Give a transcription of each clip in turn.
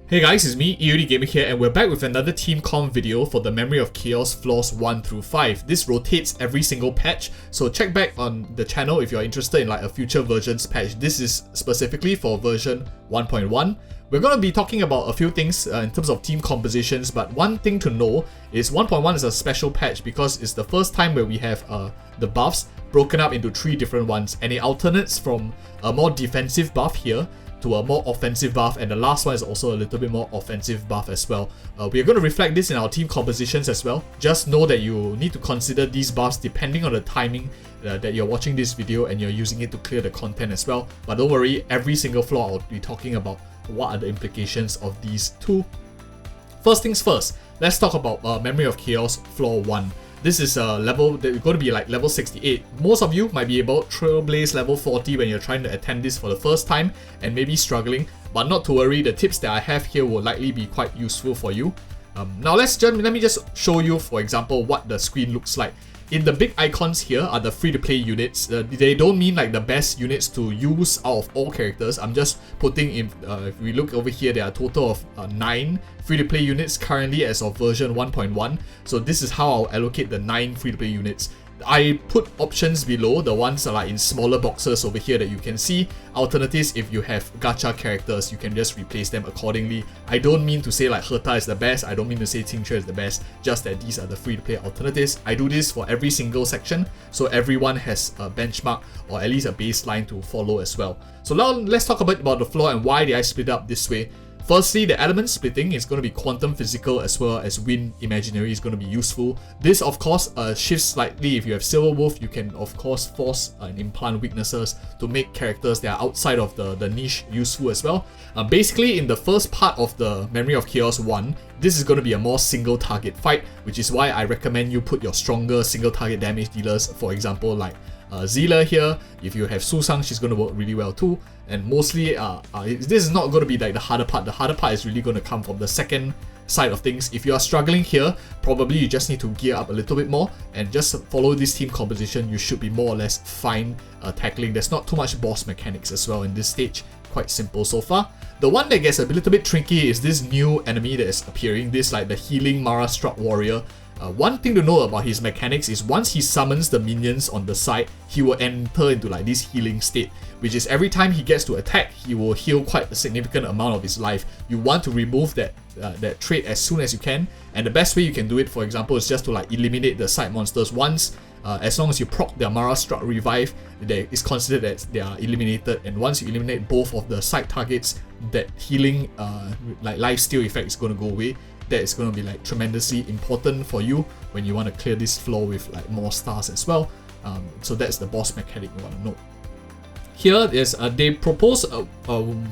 Hey guys, it's me, EODGamer here, and we're back with another Team Comp video for the Memory of Chaos Floors 1 through 5. This rotates every single patch, so check back on the channel if you're interested in like a future versions patch. This is specifically for version 1.1. We're going to be talking about a few things in terms of team compositions, but one thing to know is 1.1 is a special patch because it's the first time where we have the buffs broken up into 3 different ones, and it alternates from a more defensive buff here to a more offensive buff, and the last one is also a little bit more offensive buff as well. We are going to reflect this in our team compositions as well. Just know that you need to consider these buffs depending on the timing that you're watching this video and you're using it to clear the content as well. But don't worry, every single floor I'll be talking about what are the implications of these two. First things first, let's talk about Memory of Chaos Floor 1. This is a level that you're going to be like level 68. Most of you might be about Trailblaze level 40 when you're trying to attend this for the first time and maybe struggling, but not to worry, the tips that I have here will likely be quite useful for you. Now let me just show you, for example, what the screen looks like. In the big icons here are the free-to-play units. They don't mean like the best units to use out of all characters. I'm just putting in, if we look over here, there are a total of 9 free-to-play units currently as of version 1.1. So this is how I'll allocate the 9 free-to-play units. I put options below, the ones that are in smaller boxes over here that you can see. Alternatives, if you have gacha characters, you can just replace them accordingly. I don't mean to say like Herta is the best, I don't mean to say Qingque is the best, just that these are the free-to-play alternatives. I do this for every single section, so everyone has a benchmark or at least a baseline to follow as well. So now let's talk a bit about the floor and why did I split up this way. Firstly, the element splitting is going to be quantum physical as well as wind imaginary is going to be useful. This of course shifts slightly. If you have Silver Wolf, you can of course force and implant weaknesses to make characters that are outside of the niche useful as well. Basically, in the first part of the Memory of Chaos 1, this is going to be a more single target fight, which is why I recommend you put your stronger single target damage dealers, for example like Zila here. If you have Susang, she's going to work really well too. And mostly, this is not going to be like the harder part. The harder part is really going to come from the second side of things. If you are struggling here, probably you just need to gear up a little bit more and just follow this team composition. You should be more or less fine tackling. There's not too much boss mechanics as well in this stage. Quite simple so far. The one that gets a little bit tricky is this new enemy that is appearing, this like the healing Mara Struck Warrior. One thing to know about his mechanics is once he summons the minions on the side, he will enter into like this healing state, which is every time he gets to attack, he will heal quite a significant amount of his life. You want to remove that trait as soon as you can, and the best way you can do it, for example, is just to like eliminate the side monsters once. As long as you proc their Mara Struck Revive, it's considered that they are eliminated, and once you eliminate both of the side targets, that healing like lifesteal effect is going to go away. That is going to be like tremendously important for you when you want to clear this floor with like more stars as well. So that's the boss mechanic you want to know. Here is they propose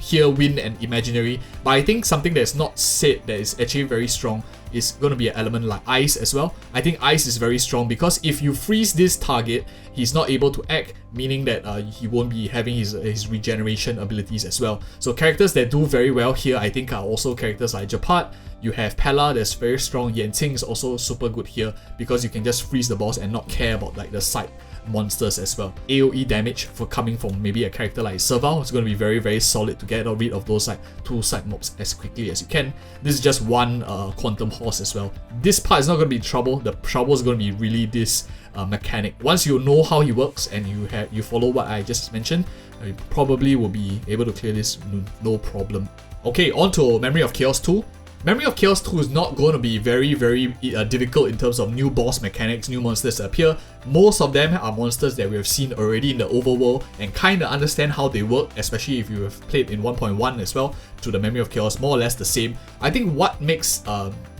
here wind and imaginary, but I think something that's not said that is actually very strong is going to be an element like ice as well. I think ice is very strong because if you freeze this target, he's not able to act, meaning that he won't be having his regeneration abilities as well. So characters that do very well here, I think, are also characters like Jett. You have Pella that's very strong. Yanqing is also super good here because you can just freeze the boss and not care about like the side monsters as well. AoE damage for coming from maybe a character like Serval is going to be very, very solid to get rid of those like 2 side mobs as quickly as you can. This is just one quantum horse as well. This part is not going to be trouble. The trouble is going to be really this mechanic. Once you know how he works and you follow what I just mentioned, you probably will be able to clear this no problem. Okay, on to Memory of Chaos 2. Memory of Chaos 2 is not going to be very, very difficult in terms of new boss mechanics, new monsters that appear. Most of them are monsters that we have seen already in the overworld and kind of understand how they work, especially if you have played in 1.1 as well, to the Memory of Chaos, more or less the same. I think what makes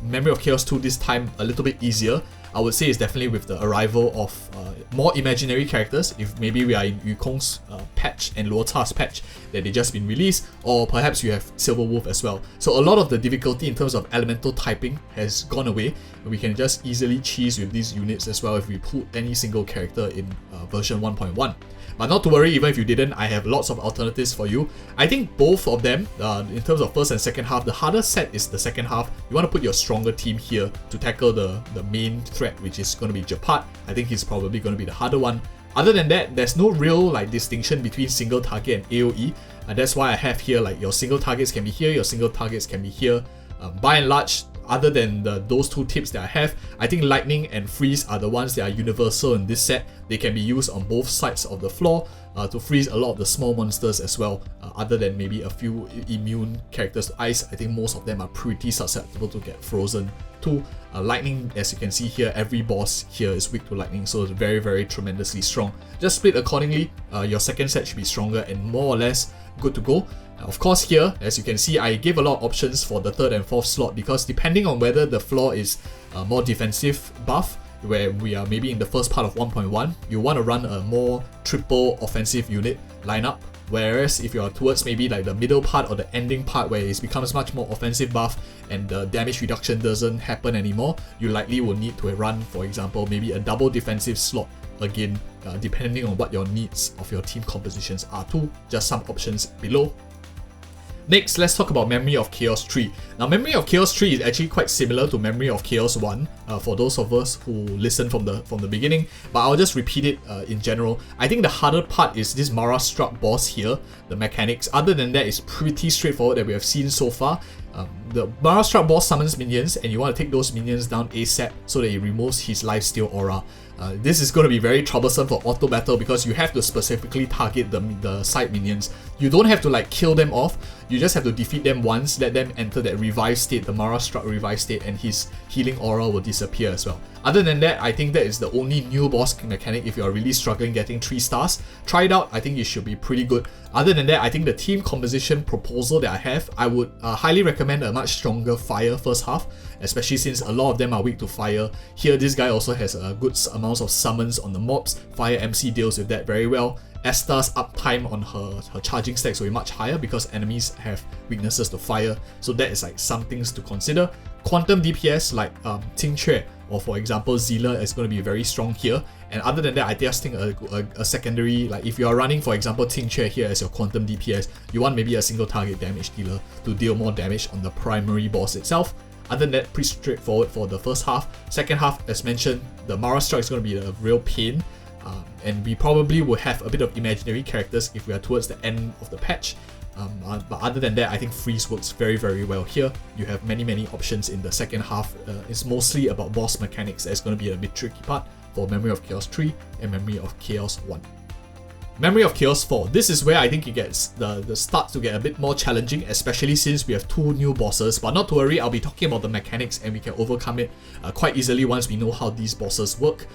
Memory of Chaos 2 this time a little bit easier, I would say, is definitely with the arrival of more imaginary characters. If maybe we are in Yukong's patch and Luota's patch that they just been released, or perhaps you have Silver Wolf as well. So a lot of the difficulty in terms of elemental typing has gone away. We can just easily cheese with these units as well if we put any single character in version 1.1. But not to worry, even if you didn't, I have lots of alternatives for you. I think both of them, in terms of first and second half, the harder set is the second half. You want to put your stronger team here to tackle the main threat, which is going to be Jett. I think he's probably going to be the harder one. Other than that, there's no real like distinction between single target and AoE. That's why I have here like your single targets can be here, your single targets can be here. By and large, other than those two tips that I have, I think lightning and freeze are the ones that are universal in this set. They can be used on both sides of the floor to freeze a lot of the small monsters as well. Other than maybe a few immune characters to ice, I think most of them are pretty susceptible to get frozen too. Lightning, as you can see here, every boss here is weak to lightning, so it's very, very tremendously strong. Just split accordingly. Your second set should be stronger and more or less good to go. Of course here, as you can see, I gave a lot of options for the third and fourth slot because depending on whether the floor is more defensive buff, where we are maybe in the first part of 1.1, you want to run a more triple offensive unit lineup. Whereas if you are towards maybe like the middle part or the ending part where it becomes much more offensive buff and the damage reduction doesn't happen anymore, you likely will need to run, for example, maybe a double defensive slot again, depending on what your needs of your team compositions are too. Just some options below. Next, let's talk about Memory of Chaos 3. Now, Memory of Chaos 3 is actually quite similar to Memory of Chaos 1 for those of us who listen from the beginning, but I'll just repeat it in general. I think the harder part is this Mara Struck boss here, the mechanics. Other than that, it's pretty straightforward that we have seen so far. The Mara Struck boss summons minions, and you want to take those minions down ASAP so that it removes his lifesteal aura. This is going to be very troublesome for auto battle because you have to specifically target the side minions. You don't have to like kill them off, you just have to defeat them once, let them enter that revive state, the Mara Struck revive state, and his healing aura will disappear as well. Other than that, I think that is the only new boss mechanic if you are really struggling getting 3 stars. Try it out, I think it should be pretty good. Other than that, I think the team composition proposal that I have, I would highly recommend a much stronger fire first half, especially since a lot of them are weak to fire. Here, this guy also has a good amounts of summons on the mobs. Fire MC deals with that very well. Esta's uptime on her charging stacks will be much higher because enemies have weaknesses to fire, so that is like some things to consider. Quantum DPS like Ting Chue or for example Zilla is going to be very strong here. And other than that, I just think a secondary, like if you are running for example Ting Chue here as your quantum DPS, you want maybe a single target damage dealer to deal more damage on the primary boss itself. Other than that, pretty straightforward for the first half. Second half, as mentioned, the Mara Struck is going to be a real pain. And we probably will have a bit of imaginary characters if we are towards the end of the patch. But other than that, I think freeze works very, very well here. You have many options in the second half. It's mostly about boss mechanics that's going to be a bit tricky part for Memory of Chaos 3 and Memory of Chaos 1. Memory of Chaos 4. This is where I think it gets the start to get a bit more challenging, especially since we have 2 new bosses. But not to worry, I'll be talking about the mechanics and we can overcome it quite easily once we know how these bosses work.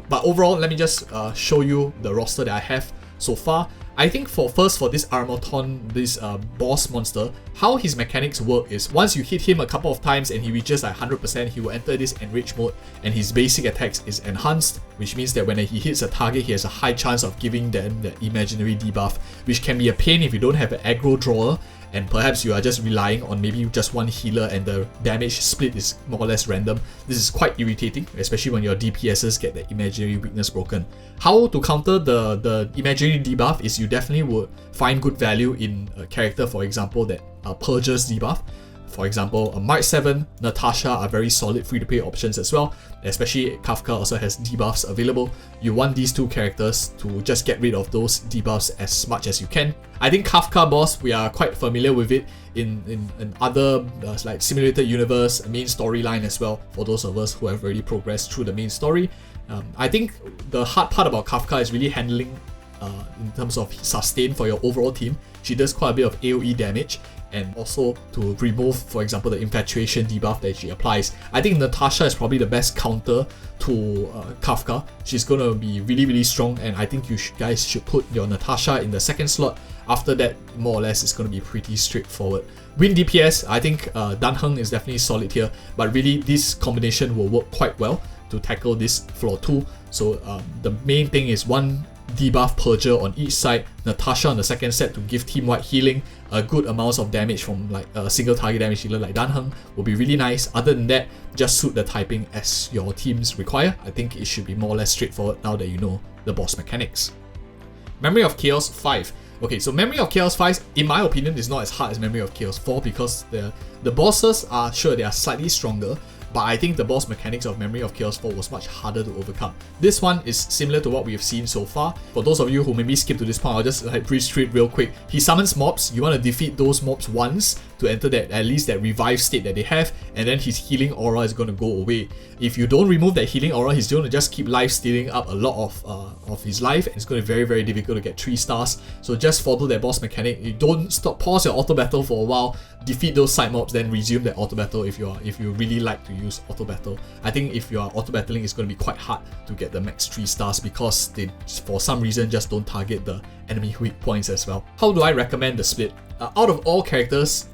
But overall, let me just show you the roster that I have so far. I think for this Armaton, this boss monster, how his mechanics work is once you hit him a couple of times and he reaches like 100%, he will enter this enrage mode and his basic attacks is enhanced, which means that when he hits a target, he has a high chance of giving them the imaginary debuff, which can be a pain if you don't have an aggro drawer and perhaps you are just relying on maybe just one healer and the damage split is more or less random. This is quite irritating, especially when your DPSs get the imaginary weakness broken. How to counter the imaginary debuff is you definitely would find good value in a character, for example, that purges debuff. For example, Mark 7, Natasha are very solid free-to-play options as well, especially Kafka also has debuffs available. You want these 2 characters to just get rid of those debuffs as much as you can. I think Kafka boss, we are quite familiar with it in other like simulated universe, main storyline as well, for those of us who have already progressed through the main story. I think the hard part about Kafka is really handling in terms of sustain for your overall team. She does quite a bit of AoE damage, and also to remove, for example, the infatuation debuff that she applies. I think Natasha is probably the best counter to Kafka. She's going to be really strong, and I think you guys should put your Natasha in the second slot. After that, more or less, it's going to be pretty straightforward. Win DPS, I think Dan Heng is definitely solid here, but really this combination will work quite well to tackle this floor 2. So the main thing is one debuff purger on each side, Natasha on the second set to give team-wide healing, a good amounts of damage from like a single target damage healer like Dan Heng will be really nice. Other than that, just suit the typing as your teams require. I think it should be more or less straightforward now that you know the boss mechanics. Memory of Chaos 5. Okay, so Memory of Chaos 5, in my opinion, is not as hard as Memory of Chaos 4 because the bosses are, sure, they are slightly stronger, but I think the boss mechanics of Memory of Chaos 4 was much harder to overcome. This one is similar to what we have seen so far. For those of you who maybe skip to this point, I'll just breeze through it real quick. He summons mobs, you want to defeat those mobs once to enter that, at least that revive state that they have, and then his healing aura is going to go away. If you don't remove that healing aura, he's going to just keep life stealing up a lot of his life, and it's going to be very, very difficult to get 3 stars. So just follow that boss mechanic. You don't stop, pause your auto battle for a while, defeat those side mobs, then resume that auto battle if you really like to use auto battle. I think if you are auto battling, it's going to be quite hard to get the max 3 stars because they, for some reason, just don't target the enemy weak points as well. How do I recommend the split? Out of all characters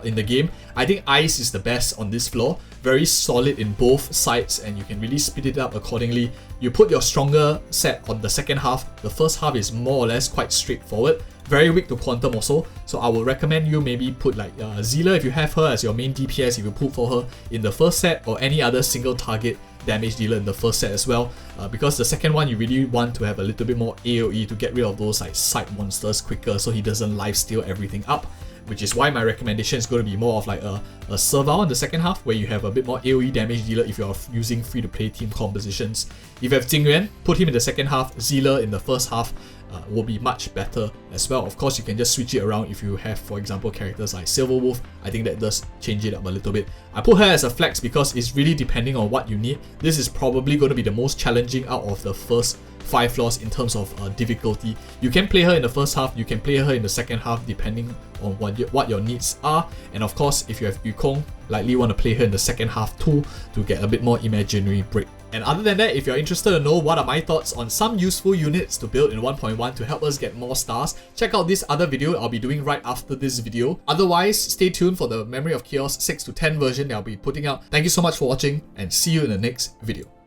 in the game, I think Ice is the best on this floor. Very solid in both sides, and you can really split it up accordingly. You put your stronger set on the second half. The first half is more or less quite straightforward. Very weak to Quantum also, so I would recommend you maybe put like Zila if you have her as your main DPS, if you put for her in the first set, or any other single target damage dealer in the first set as well, because the second one you really want to have a little bit more AoE to get rid of those like side monsters quicker so he doesn't lifesteal everything up, which is why my recommendation is going to be more of like a Serval in the second half, where you have a bit more AoE damage dealer if you're using free-to-play team compositions. If you have Jingyuan, put him in the second half, Zila in the first half, will be much better as well. Of course, you can just switch it around if you have, for example, characters like Silverwolf. I think that does change it up a little bit. I put her as a flex because it's really depending on what you need. This is probably going to be the most challenging out of the first 5 floors in terms of difficulty. You can play her in the first half, you can play her in the second half depending on what your needs are. And of course, if you have Yukong, likely want to play her in the second half too to get a bit more imaginary break. And other than that, if you're interested to know what are my thoughts on some useful units to build in 1.1 to help us get more stars, check out this other video I'll be doing right after this video. Otherwise, stay tuned for the Memory of Chaos 6 to 10 version that I'll be putting out. Thank you so much for watching, and see you in the next video.